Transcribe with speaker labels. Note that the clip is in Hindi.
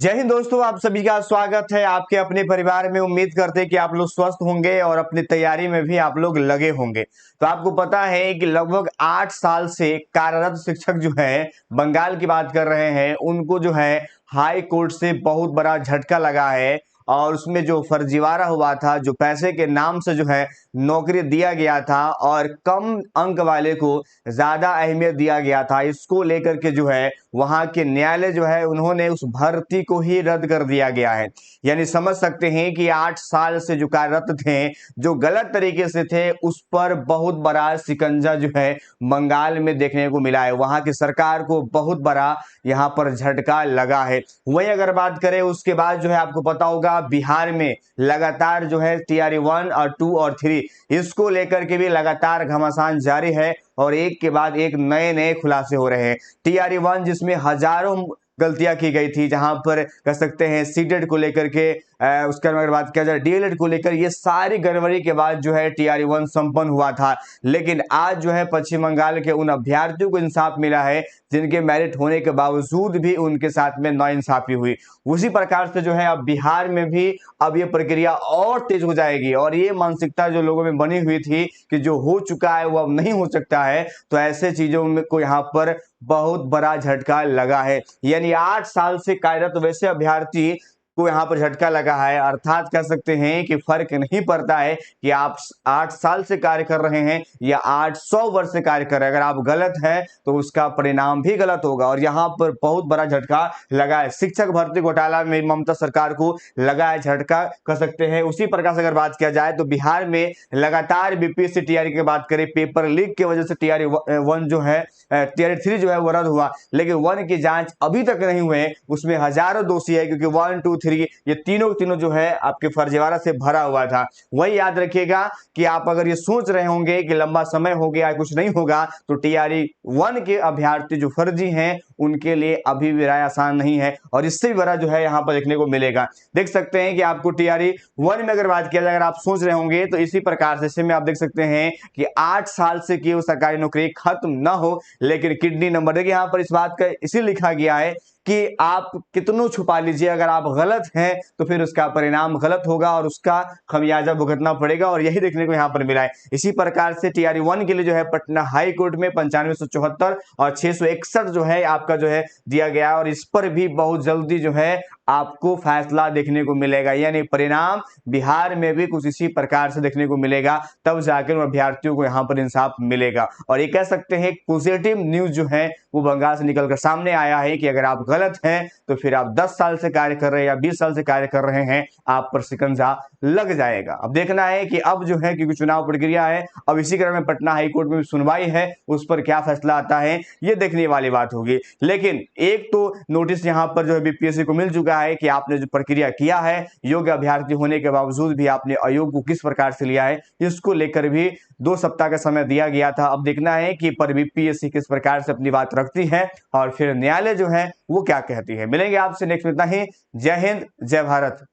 Speaker 1: जय हिंद दोस्तों, आप सभी का स्वागत है आपके अपने परिवार में। उम्मीद करते हैं कि आप लोग स्वस्थ होंगे और अपनी तैयारी में भी आप लोग लगे होंगे। तो आपको पता है कि लगभग 8 साल से कार्यरत शिक्षक जो है, बंगाल की बात कर रहे हैं, उनको जो है हाई कोर्ट से बहुत बड़ा झटका लगा है। और उसमें जो फर्जीवाड़ा हुआ था, जो पैसे के नाम से जो है नौकरी दिया गया था और कम अंक वाले को ज्यादा अहमियत दिया गया था, इसको लेकर के जो है वहां के न्यायालय जो है उन्होंने उस भर्ती को ही रद्द कर दिया गया है। यानी समझ सकते हैं कि 8 साल से जो कार्यरत थे, जो गलत तरीके से थे, उस पर बहुत बड़ा शिकंजा जो है बंगाल में देखने को मिला है। वहां की सरकार को बहुत बड़ा यहाँ पर झटका लगा है। वहीं अगर बात करें उसके बाद जो है आपको पता होगा बिहार में लगातार जो है टीआरई 1 और 2 और 3 इसको लेकर के भी लगातार घमासान जारी है और एक के बाद एक नए नए खुलासे हो रहे हैं। टीआरई 1 जिसमें हजारों गलतियां की गई थी, जहां पर कह सकते हैं सीटेट को लेकर के, उसके अगर बात किया जाए डीएलएड को लेकर, ये सारी गड़बड़ी के बाद जो है टीआरई 1 संपन्न हुआ था। लेकिन आज जो है पश्चिम बंगाल के उन अभ्यर्थियों को इंसाफ मिला है जिनके मेरिट होने के बावजूद भी उनके साथ में नाइंसाफी हुई। उसी प्रकार से जो है अब बिहार में भी अब ये प्रक्रिया और तेज हो जाएगी और ये मानसिकता जो लोगों में बनी हुई थी कि जो हो चुका है वो अब नहीं हो सकता है, तो ऐसे चीजों में को यहाँ पर बहुत बड़ा झटका लगा है। यानी 8 साल से कार्यरत वैसे अभ्यर्थी को यहाँ पर झटका लगा है। अर्थात कह सकते हैं कि फर्क नहीं पड़ता है कि आप 8 साल से कार्य कर रहे हैं या 800 वर्ष से कार्य कर रहे हैं, अगर आप गलत हैं तो उसका परिणाम भी गलत होगा। और यहाँ पर बहुत बड़ा झटका लगा है। शिक्षक भर्ती घोटाला में ममता सरकार को लगा है झटका, कह सकते हैं। उसी प्रकार से अगर बात किया जाए तो बिहार में लगातार बीपीएससी टीआरई की बात करें, पेपर लीक की वजह से टीआरई 1 जो है, टीआरई 3 जो है वो रद्द हुआ, लेकिन 1 की जांच अभी तक नहीं हुए। उसमें हजारों दोषी है क्योंकि 1, 2, 3 ये तीनों जो है आपके फर्जीवाड़ा से भरा हुआ था। वही याद रखिएगा कि आप अगर ये सोच रहे होंगे कि लंबा समय हो गया कुछ नहीं होगा, तो टीआरई 1 के अभ्यर्थी जो फर्जी हैं उनके लिए अभी भी राय आसान नहीं है और इससे भी बड़ा जो है यहाँ पर देखने को मिलेगा। देख सकते हैं कि आपको टीआरई 1 में अगर बात किया जाए, अगर आप सोच रहे होंगे तो इसी प्रकार से इसमें आप देख सकते हैं कि 8 साल से की सरकारी नौकरी खत्म ना हो, लेकिन किडनी नंबर, देखिए यहाँ पर इस बात का इसी लिखा गया है कि आप कितनों छुपा लीजिए, अगर आप गलत हैं तो फिर उसका परिणाम गलत होगा और उसका खमियाजा भुगतना पड़ेगा। और यही देखने को यहाँ पर मिला है। इसी प्रकार से टीआरई 1 के लिए जो है पटना हाई कोर्ट में 9574 और 661 जो है आपका जो है दिया गया और इस पर भी बहुत जल्दी जो है आपको फैसला देखने को मिलेगा। यानी परिणाम बिहार में भी कुछ इसी प्रकार से देखने को मिलेगा, तब जाकर अभ्यर्थियों को यहाँ पर इंसाफ मिलेगा। और ये कह सकते हैं पॉजिटिव न्यूज जो है वो बंगाल से निकलकर सामने आया है कि अगर आप गलत हैं तो फिर आप 10 साल से कार्य कर रहे हैं या 20 साल से कार्य कर रहे हैं, आप पर शिकंजा लग जाएगा। अब देखना है कि अब जो है क्योंकि चुनाव प्रक्रिया है, अब इसी क्रम में पटना हाईकोर्ट में सुनवाई है, उस पर क्या फैसला आता है ये देखने वाली बात होगी। लेकिन एक तो नोटिस यहाँ पर जो है बीपीएससी को मिल चुका है कि आपने जो प्रक्रिया किया है, योग्य अभ्यर्थी होने के बावजूद भी आपने आयोग को किस प्रकार से लिया है, इसको लेकर भी 2 सप्ताह का समय दिया गया था। अब देखना है कि पर बीपीएससी किस प्रकार से अपनी बात रखती है और फिर न्यायालय जो है वो क्या कहती है। मिलेंगे आपसे नेक्स्ट में, इतना ही। जय हिंद, जय भारत।